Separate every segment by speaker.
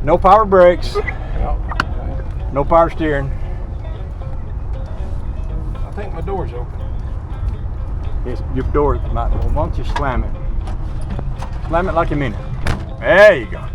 Speaker 1: No power brakes.
Speaker 2: Yep.
Speaker 1: No power steering.
Speaker 2: I think my door's open.
Speaker 1: Yes, your door might. Well, why don't you slam it? Slam it like you mean it. There you go.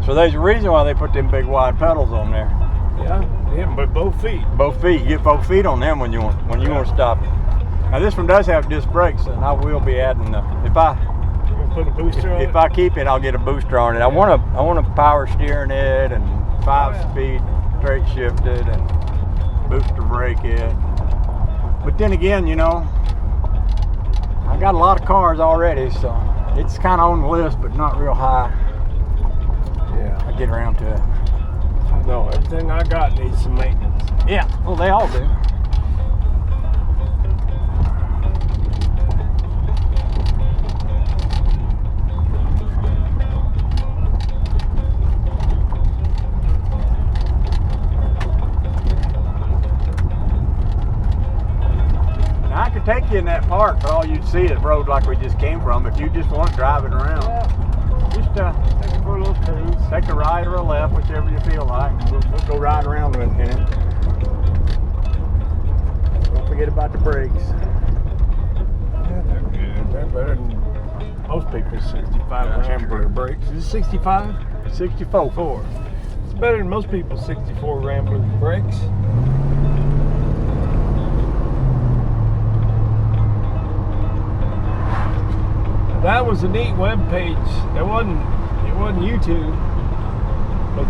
Speaker 1: So there's a reason why they put them big wide pedals on there.
Speaker 2: Yeah, but both feet.
Speaker 1: Both feet. You get both feet on them when you want to stop. Now this one does have disc brakes, and I will be adding the if I keep it, I'll get a booster on it. I want a power steering it and 5-speed straight shifted and booster brake it. But then again, you know, I got a lot of cars already, so it's kind of on the list, but not real high.
Speaker 2: Yeah,
Speaker 1: I get around to it.
Speaker 2: No, everything I got needs some maintenance.
Speaker 1: Yeah, well, they all do. Now, I could take you in that park, but all you'd see is road like we just came from. If you just want driving around, just
Speaker 2: Take it for a little cruise.
Speaker 1: take a right or a left, whichever you feel like. We'll go ride around in it. Don't forget about the brakes.
Speaker 2: Yeah, they're good. They're better than most people's 65 Rambler brakes. Is it 65?
Speaker 1: 64.
Speaker 2: 4. It's better than most people's 64 Rambler brakes. That was a neat web page. It wasn't YouTube, but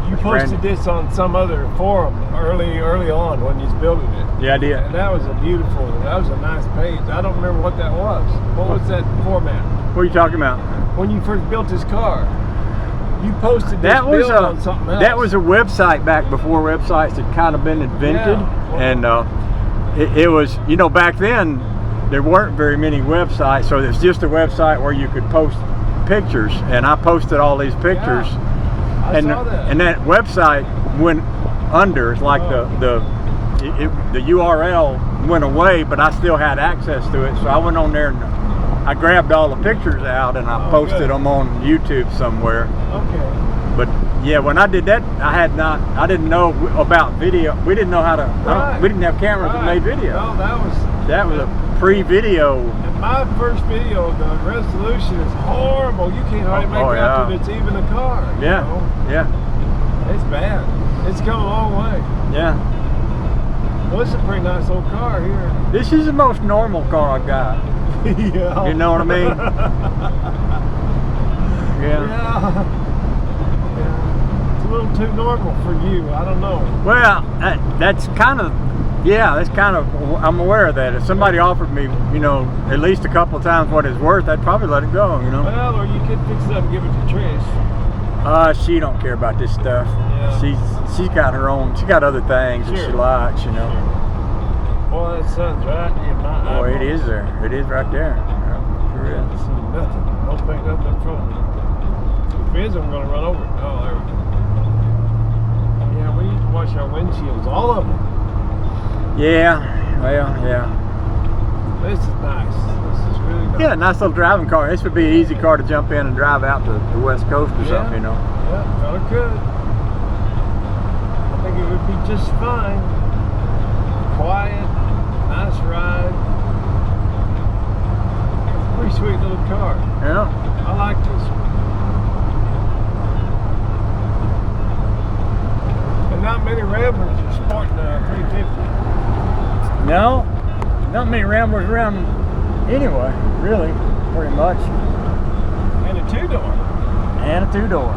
Speaker 2: you posted this on some other forum early on when you was building it.
Speaker 1: Yeah, I did.
Speaker 2: And that was a nice page. I don't remember what that was. What was that format?
Speaker 1: What are you talking about?
Speaker 2: When you first built this car, you posted this
Speaker 1: That was
Speaker 2: build on something else.
Speaker 1: That was a website back before websites had kind of been invented, and it was, you know, back then there weren't very many websites, so it's just a website where you could post pictures, and I posted all these pictures.
Speaker 2: I saw that.
Speaker 1: And that website went under. It's like the URL went away, but I still had access to it, so I went on there and I grabbed all the pictures out and I posted them on YouTube somewhere.
Speaker 2: Okay.
Speaker 1: But yeah, when I did that, I didn't know about video. We didn't know how to. We didn't have cameras that made video.
Speaker 2: No, that was
Speaker 1: a pre-video.
Speaker 2: And my first video, the resolution is horrible. You can't hardly make out that it's even a car.
Speaker 1: Yeah,
Speaker 2: you know?
Speaker 1: yeah.
Speaker 2: It's bad. It's come a long way.
Speaker 1: Yeah.
Speaker 2: Well, it's a pretty nice old car here.
Speaker 1: This is the most normal car I got.
Speaker 2: Yeah.
Speaker 1: You know what I mean?
Speaker 2: Yeah. It's a little too normal for you. I don't know.
Speaker 1: Well, that's kind of, I'm aware of that. If somebody offered me, you know, at least a couple of times what it's worth, I'd probably let it go, you know.
Speaker 2: Well, or you could fix it up and give it to Trish.
Speaker 1: She don't care about this stuff.
Speaker 2: Yeah.
Speaker 1: She's got her own, she got other things that she likes, you know.
Speaker 2: Well, that sun's right in my eye.
Speaker 1: Boy, it is there. It is right there. Sure is.
Speaker 2: I see nothing. I don't think nothing in front of me. If it is, I'm going to run over it. Oh, there we go. Yeah, we need to wash our windshields, all of them.
Speaker 1: Yeah, well, yeah.
Speaker 2: This is nice. This is really nice.
Speaker 1: Yeah, nice little driving car. This would be an easy car to jump in and drive out to the West Coast or something, you know.
Speaker 2: Yeah, probably could. I think it would be just fine. Quiet, nice ride. It's a pretty sweet little car.
Speaker 1: Yeah.
Speaker 2: I like this one. And not many Ramblers are sporting a 350.
Speaker 1: No, not many Ramblers around anyway, really, pretty much.
Speaker 2: And a two-door.
Speaker 1: And a two-door.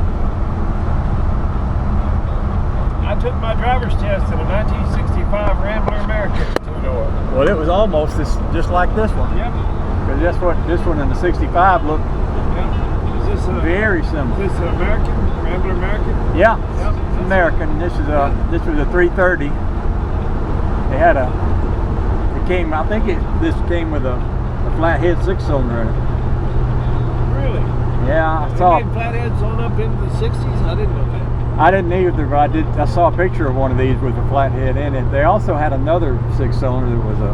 Speaker 2: I took my driver's test in a 1965 Rambler American two-door.
Speaker 1: Well, it was almost just like this one.
Speaker 2: Yep.
Speaker 1: Because that's what this one in the 65 looked
Speaker 2: Is this a
Speaker 1: very similar.
Speaker 2: Is this an American? Rambler American?
Speaker 1: Yeah,
Speaker 2: Yep.
Speaker 1: it's American. This was a 330. They had this came with a flathead 6-cylinder in it.
Speaker 2: Really?
Speaker 1: Yeah, I saw.
Speaker 2: They made flatheads on up into the 60s? I didn't know that.
Speaker 1: I didn't either, but I saw a picture of one of these with a flathead in it. They also had another 6-cylinder that was a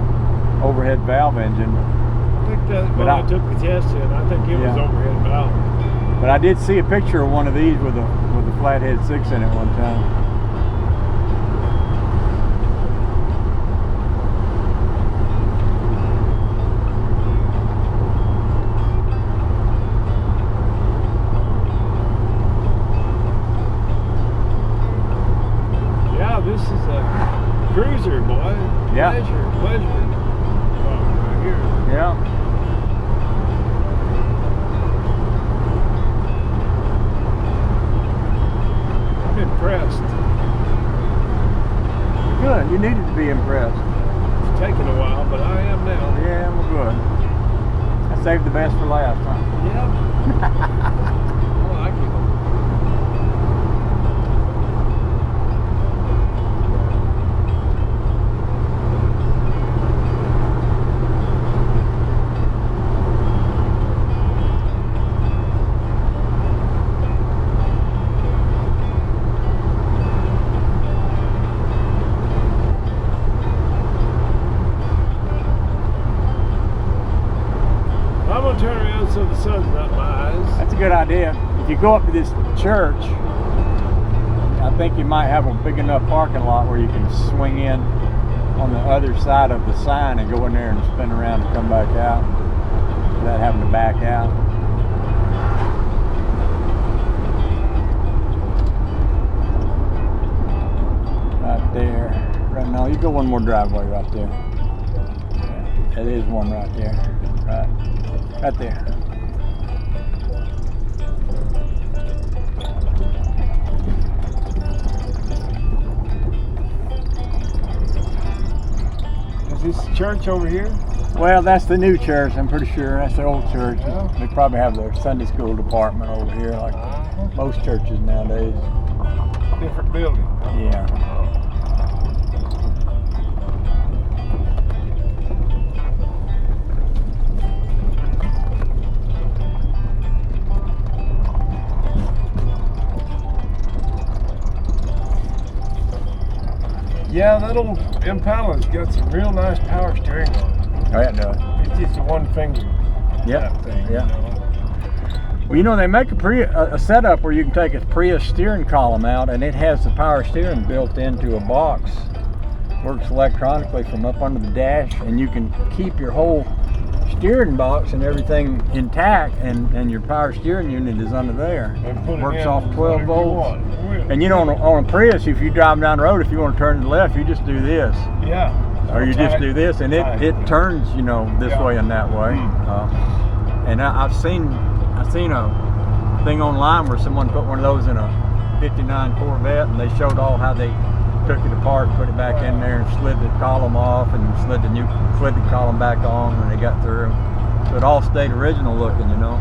Speaker 1: overhead valve engine.
Speaker 2: I think that when I took the test in, I think it was overhead valve.
Speaker 1: But I did see a picture of one of these with a flathead 6 in it one time.
Speaker 2: This is a cruiser, boy.
Speaker 1: Yeah.
Speaker 2: Pleasure. Right here.
Speaker 1: Yeah.
Speaker 2: I'm impressed.
Speaker 1: Good. You needed to be impressed.
Speaker 2: It's taken a while, but I am now.
Speaker 1: Yeah, well, good. I saved the best for last, huh?
Speaker 2: Yeah. I like it. Turn around so the sun's not in my eyes.
Speaker 1: That's a good idea. If you go up to this church, I think you might have a big enough parking lot where you can swing in on the other side of the sign and go in there and spin around and come back out without having to back out. Right there. Right now, you go one more driveway right there. Yeah, that is one right there. Right there.
Speaker 2: Is this church over here?
Speaker 1: Well, that's the new church, I'm pretty sure. That's the old church.
Speaker 2: Yeah.
Speaker 1: They probably have their Sunday school department over here, like most churches nowadays.
Speaker 2: Different building.
Speaker 1: Yeah.
Speaker 2: Yeah, that old Impala's got some real nice power steering on it.
Speaker 1: Oh, yeah, it does.
Speaker 2: It's just a one finger thing.
Speaker 1: Yeah.
Speaker 2: You know?
Speaker 1: Well, you know, they make a setup where you can take a Prius steering column out and it has the power steering built into a box. Works electronically from up under the dash, and you can keep your whole steering box and everything intact, and your power steering unit is under there. Works off 12 volts. And you know, on a Prius, if you drive down the road, if you want to turn to the left, you just do this.
Speaker 2: Yeah.
Speaker 1: Or you just do this, and it turns, you know, this way and that way. And I've seen a thing online where someone put one of those in a '59 Corvette, and they showed all how they took it apart, put it back in there, and slid the column off, and slid the column back on when they got through. So it all stayed original looking, you know.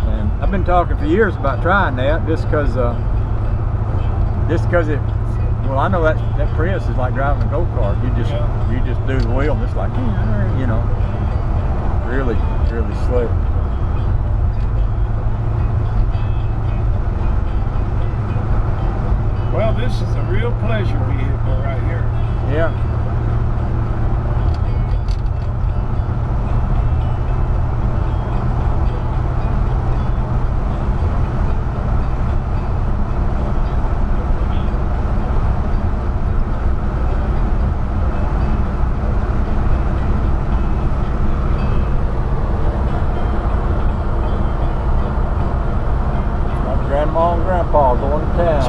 Speaker 1: And I've been talking for years about trying that, just because it. Well, I know that Prius is like driving a go-kart. You just do the wheel, and it's like, you know, really slick.
Speaker 2: Well, this is a real pleasure vehicle right here.
Speaker 1: Yeah. Grandma and Grandpa going to town.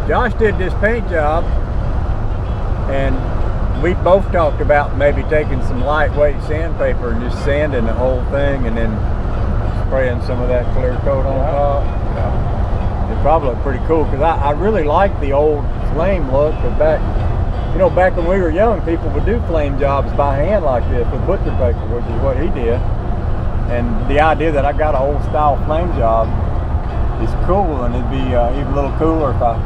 Speaker 1: Josh did this paint job And we both talked about maybe taking some lightweight sandpaper and just sanding the whole thing and then spraying some of that clear coat on top. Yeah. It'd probably look pretty cool because I really like the old flame look. But back when we were young, people would do flame jobs by hand like this with butcher paper, which is what he did. And the idea that I got an old style flame job is cool, and it'd be even a little cooler if I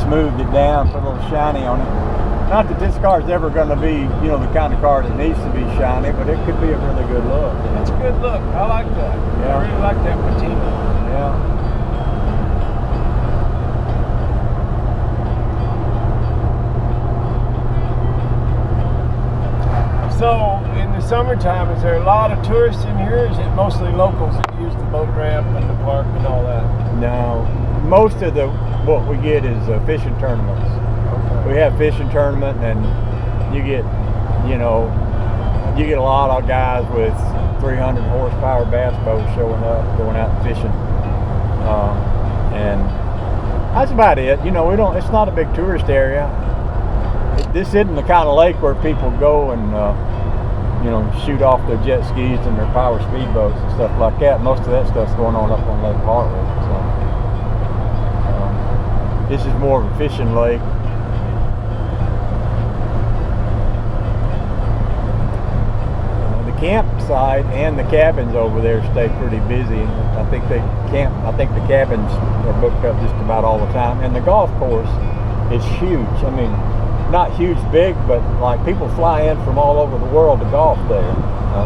Speaker 1: smoothed it down, put a little shiny on it. Not that this car is ever going to be, the kind of car that needs to be shiny, but it could be a really good look.
Speaker 2: It's a good look. I like that. Yeah. I really like that patina.
Speaker 1: Yeah.
Speaker 2: So, in the summertime, is there a lot of tourists in here? Or is it mostly locals that use the boat ramp and the park and all that?
Speaker 1: No, most of what we get is fishing tournaments. Okay. We have fishing tournament, and you get a lot of guys with 300 horsepower bass boats showing up, going out and fishing, and that's about it. It's not a big tourist area. This isn't the kind of lake where people go and shoot off their jet skis and their power speedboats and stuff like that. Most of that stuff's going on up on Lake Hartwick. So this is more of a fishing lake. The campsite and the cabins over there stay pretty busy. I think the cabins are booked up just about all the time. And the golf course is huge. I mean, not huge big, but like people fly in from all over the world to golf there.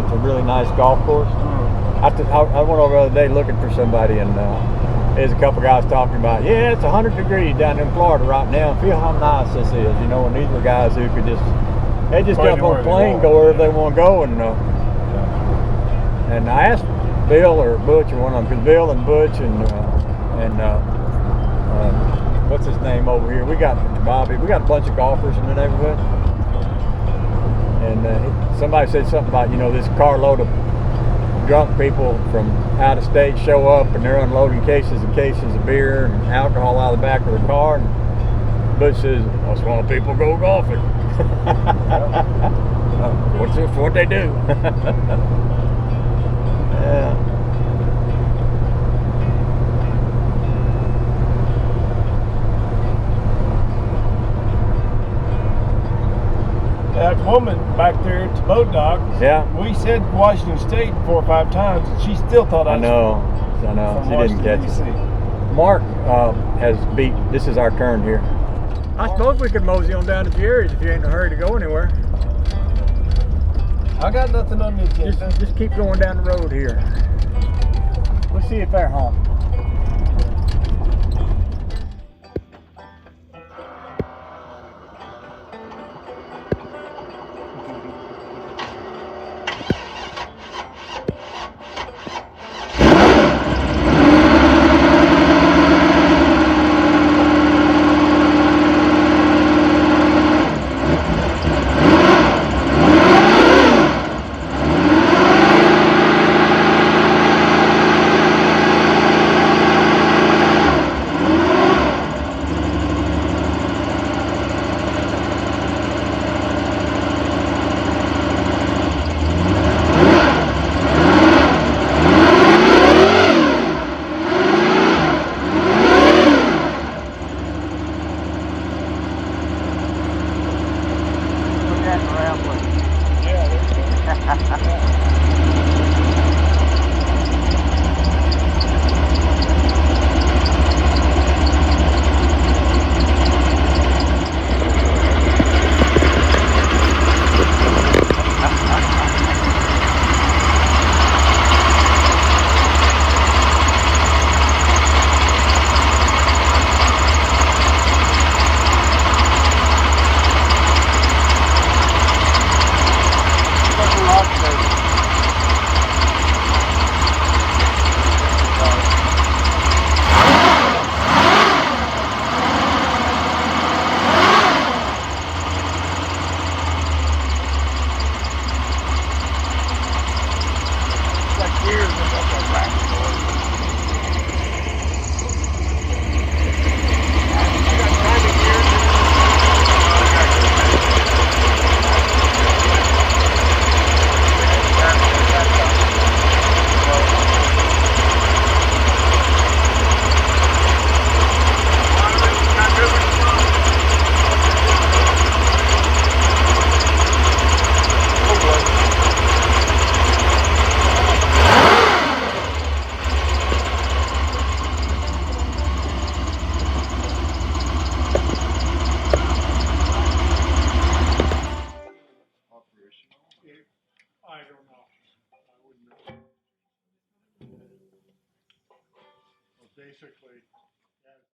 Speaker 1: It's a really nice golf course. I went over the other day looking for somebody, and there's a couple guys talking about, it's 100 degrees down in Florida right now. Feel how nice this is, and these are guys who could just jump on a plane, go wherever they want to go, and I asked Bill or Butch or one of them, because Bill and Butch and what's his name over here? We got Bobby. We got a bunch of golfers in the neighborhood. And somebody said something about, this carload of drunk people from out of state show up and they're unloading cases and cases of beer and alcohol out of the back of their car. And Butch says, that's why people go golfing. What's what they do? Yeah.
Speaker 2: That woman back there at the boat dock.
Speaker 1: Yeah.
Speaker 2: We said Washington State 4 or 5 times, and she still thought
Speaker 1: I know. She didn't catch it. Mark has beat. This is our turn here. I suppose we could mosey on down to Jerry's if you ain't in a hurry to go anywhere.
Speaker 2: I got nothing on this yet.
Speaker 1: Just keep going down the road here. We'll see if they're home.
Speaker 3: basically